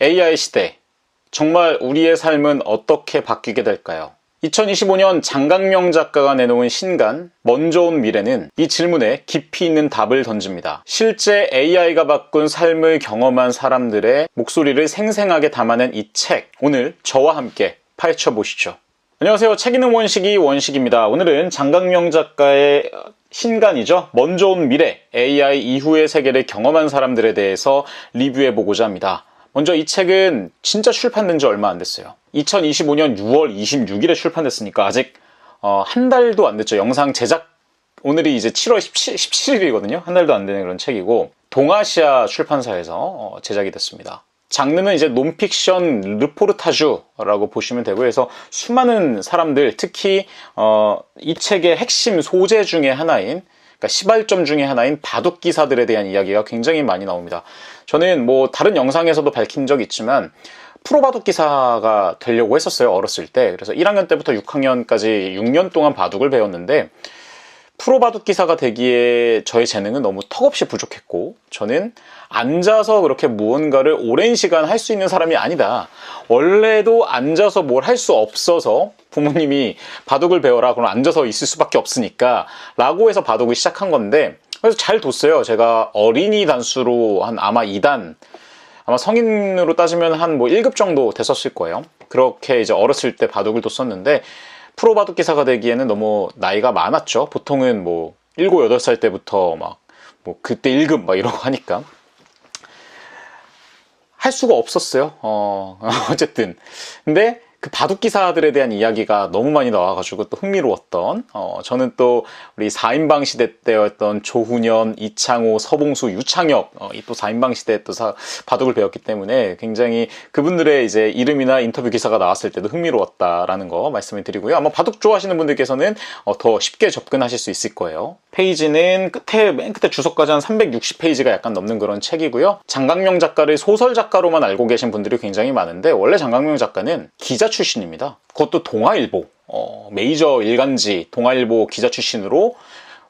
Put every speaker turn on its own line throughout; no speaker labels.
AI 시대, 정말 우리의 삶은 어떻게 바뀌게 될까요? 2025년 장강명 작가가 내놓은 신간 먼저 온 미래는 이 질문에 깊이 있는 답을 던집니다. 실제 AI가 바꾼 삶을 경험한 사람들의 목소리를 생생하게 담아낸 이 책, 오늘 저와 함께 파헤쳐 보시죠. 안녕하세요. 책 읽는 원식입니다. 오늘은 장강명 작가의 신간이죠. 먼저 온 미래, AI 이후의 세계를 경험한 사람들에 대해서 리뷰해보고자 합니다. 먼저 이 책은 진짜 출판된 지 얼마 안 됐어요. 2025년 6월 26일에 출판됐으니까 아직 한 달도 안 됐죠. 영상 제작, 오늘이 이제 7월 17일이거든요. 한 달도 안 되는 그런 책이고, 동아시아 출판사에서 제작이 됐습니다. 장르는 이제 논픽션 르포르타주라고 보시면 되고, 그래서 수많은 사람들, 특히 이 책의 핵심 소재 중에 하나인, 그러니까 시발점 중에 하나인 바둑 기사들에 대한 이야기가 굉장히 많이 나옵니다. 저는 뭐 다른 영상에서도 밝힌 적이 있지만 프로 바둑 기사가 되려고 했었어요, 어렸을 때. 그래서 1학년 때부터 6학년까지 6년 동안 바둑을 배웠는데, 프로 바둑 기사가 되기에 저의 재능은 너무 턱없이 부족했고, 저는 앉아서 그렇게 무언가를 오랜 시간 할 수 있는 사람이 아니다. 원래도 앉아서 뭘 할 수 없어서 부모님이 바둑을 배워라, 그럼 앉아서 있을 수밖에 없으니까 라고 해서 바둑을 시작한 건데, 그래서 잘 뒀어요. 제가 어린이 단수로 한 아마 2단, 아마 성인으로 따지면 한 뭐 1급 정도 됐었을 거예요. 그렇게 이제 어렸을 때 바둑을 뒀었는데, 프로 바둑 기사가 되기에는 너무 나이가 많았죠. 보통은 뭐 7, 8살 때부터 막 뭐 그때 1급 막 이러고 하니까 할 수가 없었어요. 어쨌든 근데 그 바둑 기사들에 대한 이야기가 너무 많이 나와가지고 또 흥미로웠던, 저는 또 우리 4인방 시대 때였던 조훈현, 이창호, 서봉수, 유창혁, 이 또 4인방 시대 또 바둑을 배웠기 때문에 굉장히 그분들의 이제 이름이나 인터뷰 기사가 나왔을 때도 흥미로웠다라는 거 말씀을 드리고요. 아마 바둑 좋아하시는 분들께서는 더 쉽게 접근하실 수 있을 거예요. 페이지는 맨 끝에 주석까지 한 360페이지가 약간 넘는 그런 책이고요. 장강명 작가를 소설 작가로만 알고 계신 분들이 굉장히 많은데, 원래 장강명 작가는 기자 출신입니다. 그것도 동아일보, 메이저 일간지 동아일보 기자 출신으로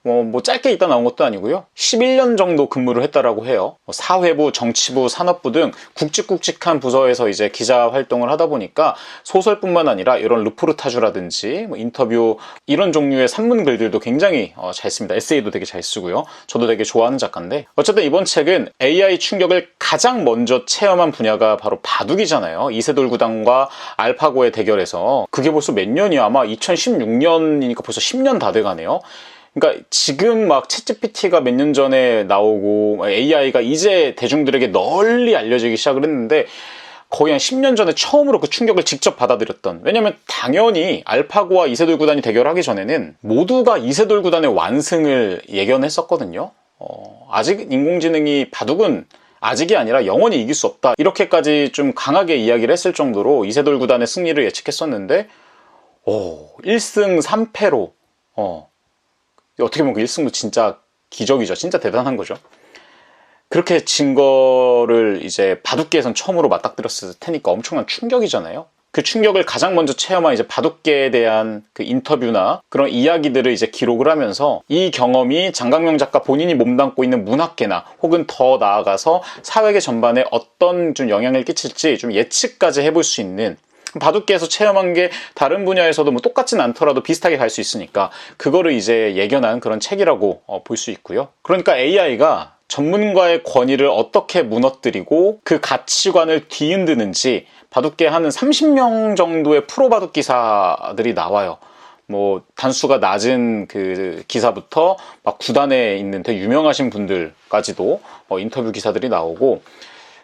뭐 짧게 있다 나온 것도 아니고요. 11년 정도 근무를 했다라고 해요. 사회부, 정치부, 산업부 등 굵직굵직한 부서에서 이제 기자 활동을 하다 보니까 소설뿐만 아니라 이런 르포르타주라든지 뭐 인터뷰 이런 종류의 산문 글들도 굉장히 잘 씁니다. 에세이도 되게 잘 쓰고요. 저도 되게 좋아하는 작가인데, 어쨌든 이번 책은 AI 충격을 가장 먼저 체험한 분야가 바로 바둑이잖아요. 이세돌 구단과 알파고의 대결에서 그게 벌써 몇 년이야? 아마 2016년이니까 벌써 10년 다 돼가네요. 그러니까 지금 막 챗GPT가 몇 년 전에 나오고 AI가 이제 대중들에게 널리 알려지기 시작을 했는데, 거의 한 10년 전에 처음으로 그 충격을 직접 받아들였던, 왜냐면 당연히 알파고와 이세돌 구단이 대결하기 전에는 모두가 이세돌 구단의 완승을 예견했었거든요. 아직 인공지능이 바둑은 아직이 아니라 영원히 이길 수 없다, 이렇게까지 좀 강하게 이야기를 했을 정도로 이세돌 구단의 승리를 예측했었는데, 1승 3패로 어떻게 보면 그 1승도 진짜 기적이죠. 진짜 대단한 거죠. 그렇게 진 거를 이제 바둑계에선 처음으로 맞닥뜨렸을 테니까 엄청난 충격이잖아요. 그 충격을 가장 먼저 체험한 이제 바둑계에 대한 그 인터뷰나 그런 이야기들을 이제 기록을 하면서, 이 경험이 장강명 작가 본인이 몸담고 있는 문학계나 혹은 더 나아가서 사회계 전반에 어떤 좀 영향을 끼칠지 좀 예측까지 해볼 수 있는, 바둑계에서 체험한 게 다른 분야에서도 뭐 똑같진 않더라도 비슷하게 갈 수 있으니까 그거를 이제 예견한 그런 책이라고 볼 수 있고요. 그러니까 AI가 전문가의 권위를 어떻게 무너뜨리고 그 가치관을 뒤흔드는지, 바둑계 한 30명 정도의 프로 바둑 기사들이 나와요. 뭐 단수가 낮은 그 기사부터 막 구단에 있는 되게 유명하신 분들까지도 인터뷰 기사들이 나오고,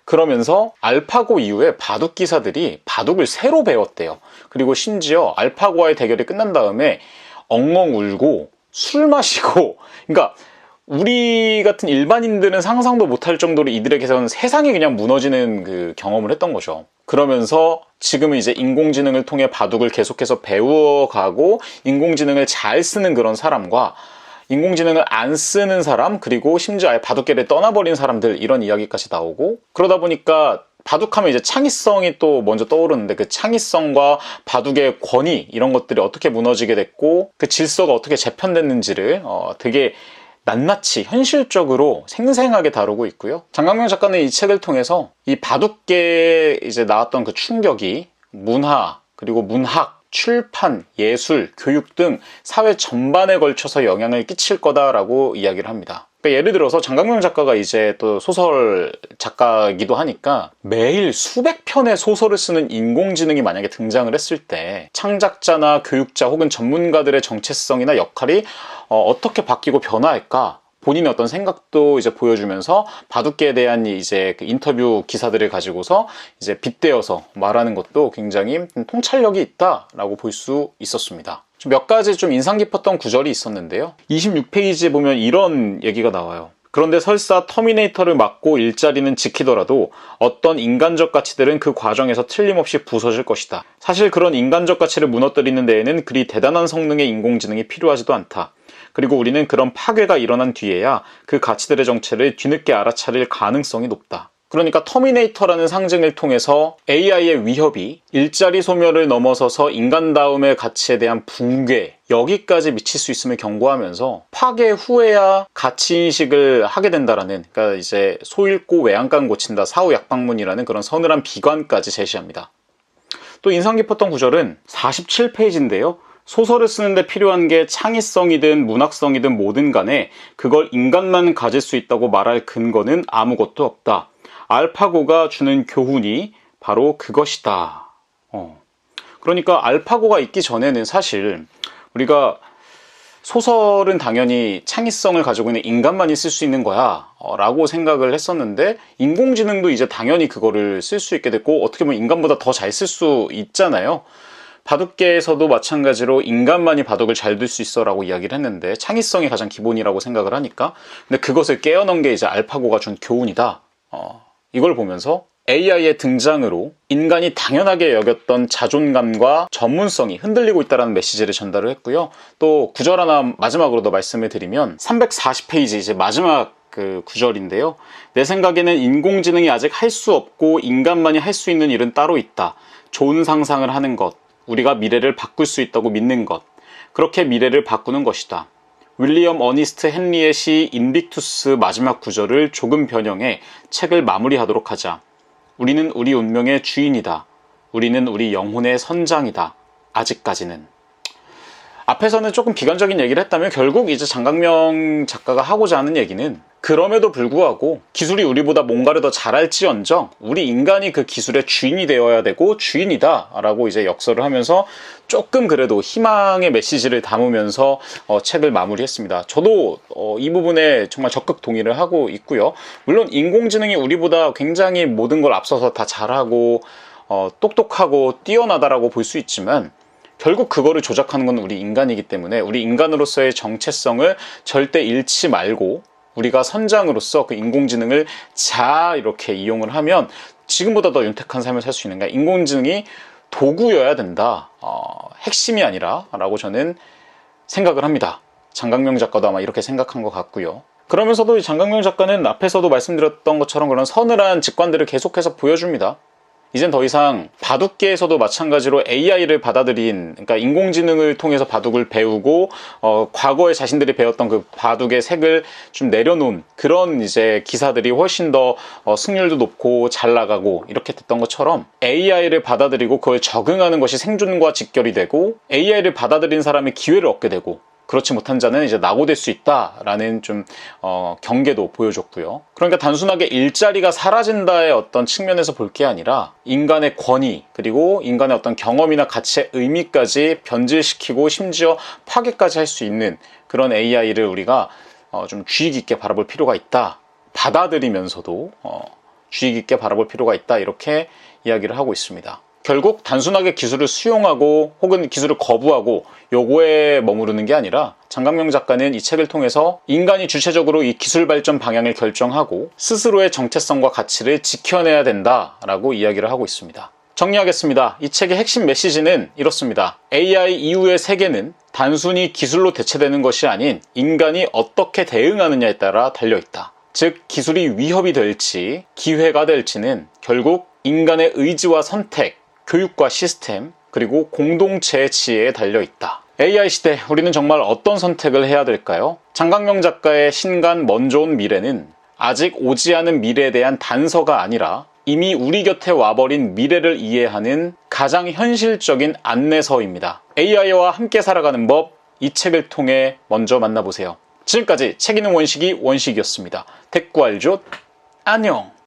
그러면서 알파고 이후에 바둑 기사들이 바둑을 새로 배웠대요. 그리고 심지어 알파고와의 대결이 끝난 다음에 엉엉 울고 술 마시고, 그러니까 우리 같은 일반인들은 상상도 못할 정도로 이들에게서는 세상이 그냥 무너지는 그 경험을 했던 거죠. 그러면서 지금은 이제 인공지능을 통해 바둑을 계속해서 배워가고, 인공지능을 잘 쓰는 그런 사람과 인공지능을 안 쓰는 사람, 그리고 심지어 아예 바둑계를 떠나버린 사람들, 이런 이야기까지 나오고, 그러다 보니까 바둑하면 이제 창의성이 또 먼저 떠오르는데, 그 창의성과 바둑의 권위, 이런 것들이 어떻게 무너지게 됐고 그 질서가 어떻게 재편됐는지를 되게 낱낱이 현실적으로 생생하게 다루고 있고요. 장강명 작가는 이 책을 통해서 이 바둑계에 이제 나왔던 그 충격이 문화, 그리고 문학, 출판, 예술, 교육 등 사회 전반에 걸쳐서 영향을 끼칠 거다라고 이야기를 합니다. 그러니까 예를 들어서 장강명 작가가 이제 또 소설 작가이기도 하니까 매일 수백 편의 소설을 쓰는 인공지능이 만약에 등장을 했을 때 창작자나 교육자 혹은 전문가들의 정체성이나 역할이 어떻게 바뀌고 변화할까? 본인의 어떤 생각도 이제 보여주면서 바둑계에 대한 이제 그 인터뷰 기사들을 가지고서 이제 빗대어서 말하는 것도 굉장히 통찰력이 있다라고 볼 수 있었습니다. 몇 가지 좀 인상 깊었던 구절이 있었는데요. 26페이지에 보면 이런 얘기가 나와요. 그런데 설사 터미네이터를 맞고 일자리는 지키더라도 어떤 인간적 가치들은 그 과정에서 틀림없이 부서질 것이다. 사실 그런 인간적 가치를 무너뜨리는 데에는 그리 대단한 성능의 인공지능이 필요하지도 않다. 그리고 우리는 그런 파괴가 일어난 뒤에야 그 가치들의 정체를 뒤늦게 알아차릴 가능성이 높다. 그러니까 터미네이터라는 상징을 통해서 AI의 위협이 일자리 소멸을 넘어서서 인간다움의 가치에 대한 붕괴, 여기까지 미칠 수 있음을 경고하면서 파괴 후에야 가치인식을 하게 된다라는, 그러니까 이제 소 잃고 외양간 고친다, 사후 약방문이라는 그런 서늘한 비관까지 제시합니다. 또 인상 깊었던 구절은 47페이지인데요. 소설을 쓰는데 필요한 게 창의성이든 문학성이든 뭐든 간에 그걸 인간만 가질 수 있다고 말할 근거는 아무것도 없다. 알파고가 주는 교훈이 바로 그것이다. 그러니까 알파고가 있기 전에는 사실 우리가 소설은 당연히 창의성을 가지고 있는 인간만이 쓸 수 있는 거야 라고 생각을 했었는데, 인공지능도 이제 당연히 그거를 쓸 수 있게 됐고 어떻게 보면 인간보다 더 잘 쓸 수 있잖아요. 바둑계에서도 마찬가지로 인간만이 바둑을 잘 둘 수 있어 라고 이야기를 했는데 창의성이 가장 기본이라고 생각을 하니까, 근데 그것을 깨어넣은 게 이제 알파고가 준 교훈이다. 이걸 보면서 AI의 등장으로 인간이 당연하게 여겼던 자존감과 전문성이 흔들리고 있다는 메시지를 전달을 했고요. 또 구절 하나 마지막으로 더 말씀을 드리면 340페이지 이제 마지막 그 구절인데요. 내 생각에는 인공지능이 아직 할 수 없고 인간만이 할 수 있는 일은 따로 있다. 좋은 상상을 하는 것, 우리가 미래를 바꿀 수 있다고 믿는 것, 그렇게 미래를 바꾸는 것이다. 윌리엄 어니스트 헨리의 시 인빅투스 마지막 구절을 조금 변형해 책을 마무리하도록 하자. 우리는 우리 운명의 주인이다. 우리는 우리 영혼의 선장이다. 아직까지는. 앞에서는 조금 비관적인 얘기를 했다면 결국 이제 장강명 작가가 하고자 하는 얘기는, 그럼에도 불구하고 기술이 우리보다 뭔가를 더 잘할지언정 우리 인간이 그 기술의 주인이 되어야 되고 주인이다 라고 이제 역설을 하면서 조금 그래도 희망의 메시지를 담으면서 책을 마무리했습니다. 저도 이 부분에 정말 적극 동의를 하고 있고요. 물론 인공지능이 우리보다 굉장히 모든 걸 앞서서 다 잘하고 똑똑하고 뛰어나다라고 볼 수 있지만 결국 그거를 조작하는 건 우리 인간이기 때문에 우리 인간으로서의 정체성을 절대 잃지 말고 우리가 선장으로서 그 인공지능을 잘 이렇게 이용을 하면 지금보다 더 윤택한 삶을 살 수 있는 거야. 인공지능이 도구여야 된다. 핵심이 아니라 라고 저는 생각을 합니다. 장강명 작가도 아마 이렇게 생각한 것 같고요. 그러면서도 장강명 작가는 앞에서도 말씀드렸던 것처럼 그런 서늘한 직관들을 계속해서 보여줍니다. 이젠 더 이상 바둑계에서도 마찬가지로 AI를 받아들인, 그러니까 인공지능을 통해서 바둑을 배우고 과거에 자신들이 배웠던 그 바둑의 색을 좀 내려놓은 그런 이제 기사들이 훨씬 더 승률도 높고 잘 나가고 이렇게 됐던 것처럼 AI를 받아들이고 그걸 적응하는 것이 생존과 직결이 되고 AI를 받아들인 사람이 기회를 얻게 되고, 그렇지 못한 자는 이제 낙오될 수 있다라는 좀 경계도 보여줬고요. 그러니까 단순하게 일자리가 사라진다의 어떤 측면에서 볼 게 아니라 인간의 권위, 그리고 인간의 어떤 경험이나 가치의 의미까지 변질시키고 심지어 파괴까지 할 수 있는 그런 AI를 우리가 좀 주의 깊게 바라볼 필요가 있다. 받아들이면서도 주의 깊게 바라볼 필요가 있다. 이렇게 이야기를 하고 있습니다. 결국 단순하게 기술을 수용하고 혹은 기술을 거부하고 요거에 머무르는 게 아니라 장강명 작가는 이 책을 통해서 인간이 주체적으로 이 기술 발전 방향을 결정하고 스스로의 정체성과 가치를 지켜내야 된다라고 이야기를 하고 있습니다. 정리하겠습니다. 이 책의 핵심 메시지는 이렇습니다. AI 이후의 세계는 단순히 기술로 대체되는 것이 아닌 인간이 어떻게 대응하느냐에 따라 달려있다. 즉 기술이 위협이 될지 기회가 될지는 결국 인간의 의지와 선택, 교육과 시스템, 그리고 공동체의 지혜에 달려있다. AI 시대, 우리는 정말 어떤 선택을 해야 될까요? 장강명 작가의 신간 먼저 온 미래는 아직 오지 않은 미래에 대한 단서가 아니라 이미 우리 곁에 와버린 미래를 이해하는 가장 현실적인 안내서입니다. AI와 함께 살아가는 법, 이 책을 통해 먼저 만나보세요. 지금까지 책 읽는 원식이 원식이었습니다. 대꾸알죠? 안녕!